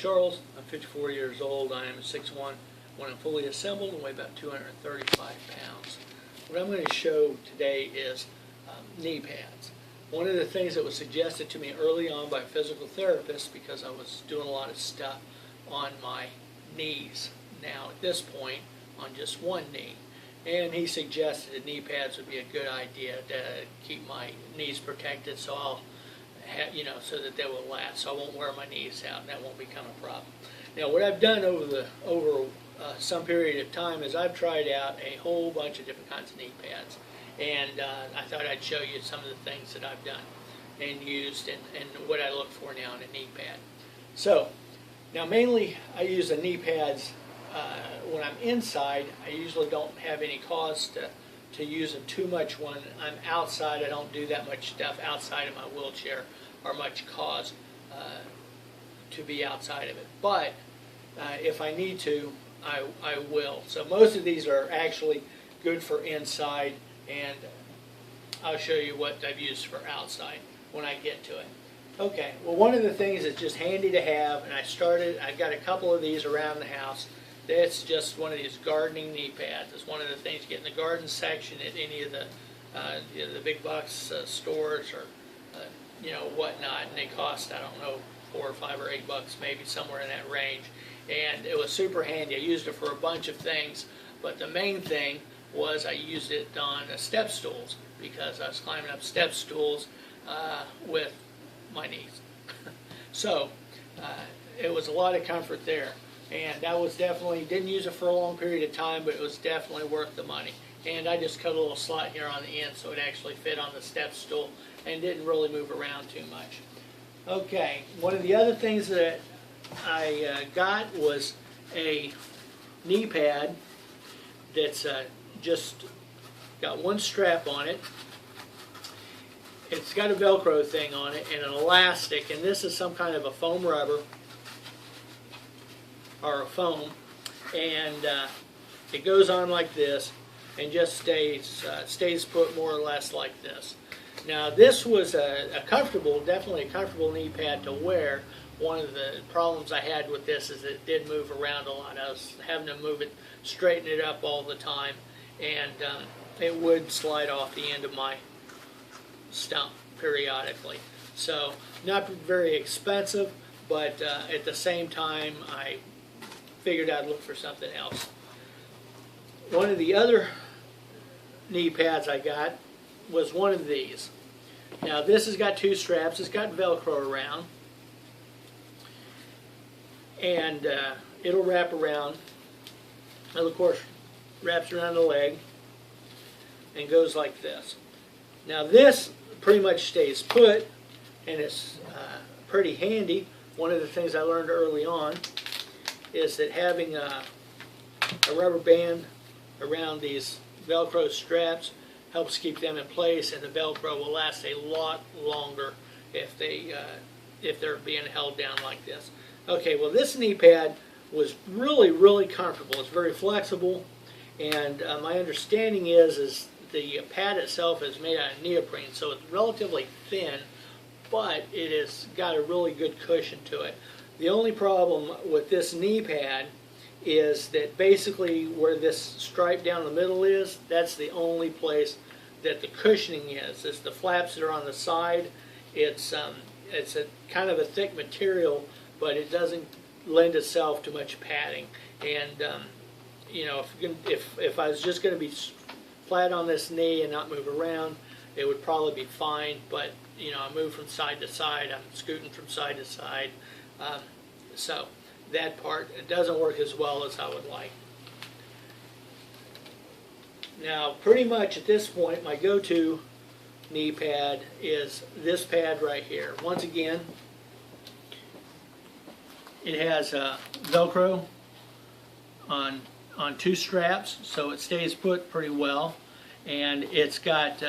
Charles. I'm 54 years old. I am 6'1" when I'm fully assembled and weigh about 235 pounds. What I'm going to show today is knee pads. One of the things that was suggested to me early on by a physical therapist, because I was doing a lot of stuff on my knees now at this point on just one knee, and he suggested that knee pads would be a good idea to keep my knees protected, so I'll so that they will last, so I won't wear my knees out and that won't become a problem. Now what I've done over some period of time is I've tried out a whole bunch of different kinds of knee pads, and I thought I'd show you some of the things that I've done and used and what I look for now in a knee pad. So now mainly I use the knee pads when I'm inside. I usually don't have any cause to use them too much. When I'm outside, I don't do that much stuff outside of my wheelchair or much cause to be outside of it. But if I need to, I will. So most of these are actually good for inside, and I'll show you what I've used for outside when I get to it. Okay, well, one of the things that's just handy to have, and I got a couple of these around the house. That's just one of these gardening knee pads. It's one of the things you get in the garden section at any of the big box stores or whatnot, and they cost, I don't know, $4 or $5 or $8, maybe somewhere in that range. And it was super handy. I used it for a bunch of things, but the main thing was I used it on step stools, because I was climbing up step stools with my knees. So it was a lot of comfort there. And that was definitely, didn't use it for a long period of time, but it was definitely worth the money. And I just cut a little slot here on the end so it actually fit on the step stool and didn't really move around too much. Okay, one of the other things that I got was a knee pad that's just got one strap on it. It's got a Velcro thing on it and an elastic, and this is some kind of a foam rubber or a foam, and it goes on like this and just stays put more or less like this. Now this was definitely a comfortable knee pad to wear. One of the problems I had with this is it did move around a lot. I was having to move it, straighten it up all the time, and it would slide off the end of my stump periodically. So not very expensive, but at the same time I figured I'd look for something else. One of the other knee pads I got was one of these. Now this has got two straps. It's got Velcro around, and it'll wrap around. And of course, wraps around the leg and goes like this. Now this pretty much stays put, and it's pretty handy. One of the things I learned early on is that having a rubber band around these Velcro straps helps keep them in place, and the Velcro will last a lot longer if they're being held down like this. Okay, well this knee pad was really comfortable. It's very flexible, and my understanding is the pad itself is made out of neoprene, so it's relatively thin, but it has got a really good cushion to it. The only problem with this knee pad is that basically where this stripe down the middle is, that's the only place that the cushioning is. It's the flaps that are on the side. It's a kind of a thick material, but it doesn't lend itself to much padding. And if I was just going to be flat on this knee and not move around, it would probably be fine. But I move from side to side. I'm scooting from side to side. So that part, it doesn't work as well as I would like. Now pretty much at this point my go-to knee pad is this pad right here. Once again, it has Velcro on two straps, so it stays put pretty well, and it's got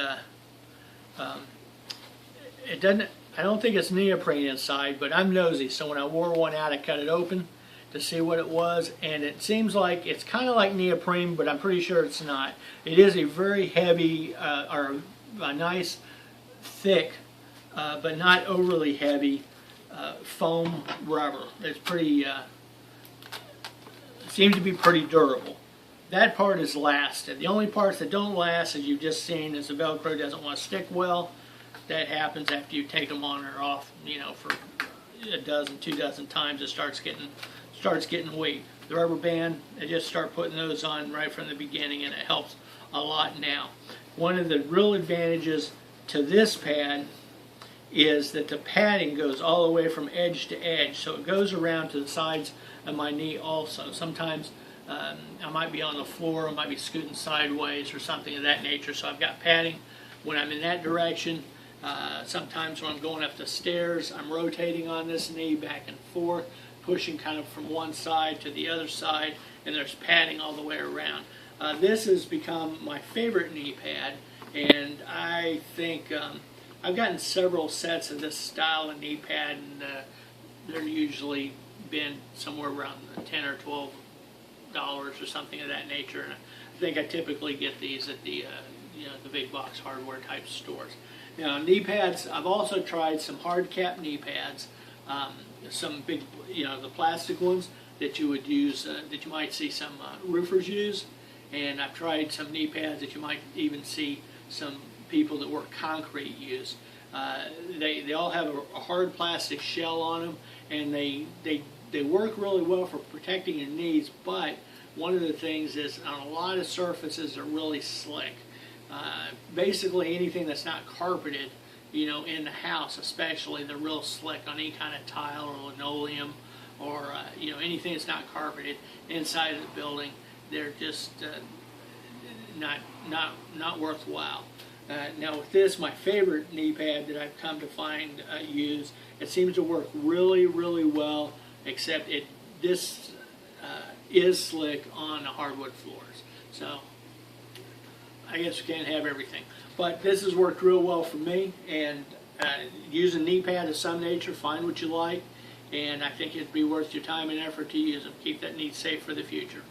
it doesn't, I don't think it's neoprene inside, but I'm nosy, so when I wore one out I cut it open to see what it was, and it seems like it's kind of like neoprene, but I'm pretty sure it's not. It is a very heavy or a nice thick but not overly heavy foam rubber. It's pretty, seems to be pretty durable. That part has lasted. The only parts that don't last, as you've just seen, is the Velcro doesn't want to stick well. That happens after you take them on or off, you know, for a dozen, 2 dozen times. It starts getting weak. The rubber band, I just start putting those on right from the beginning, and it helps a lot now. One of the real advantages to this pad is that the padding goes all the way from edge to edge, so it goes around to the sides of my knee also. Sometimes I might be on the floor, I might be scooting sideways or something of that nature, so I've got padding when I'm in that direction. Sometimes when I'm going up the stairs, I'm rotating on this knee back and forth, pushing kind of from one side to the other side, and there's padding all the way around. This has become my favorite knee pad, and I think I've gotten several sets of this style of knee pad, and they're usually been somewhere around $10 or $12 or something of that nature. And I think I typically get these at the the big box hardware type stores. Now, knee pads, I've also tried some hard cap knee pads, some big, the plastic ones that you would use, that you might see some roofers use, and I've tried some knee pads that you might even see some people that work concrete use. They all have a hard plastic shell on them, and they work really well for protecting your knees, but one of the things is on a lot of surfaces they're really slick. Basically anything that's not carpeted, in the house especially, they're real slick on any kind of tile or linoleum or anything that's not carpeted inside of the building. They're just not worthwhile. Now with this, my favorite knee pad that I've come to find use, it seems to work really, really well, except this is slick on the hardwood floors. So I guess you can't have everything. But this has worked real well for me, and use a knee pad of some nature, find what you like, and I think it'd be worth your time and effort to use them. Keep that knee safe for the future.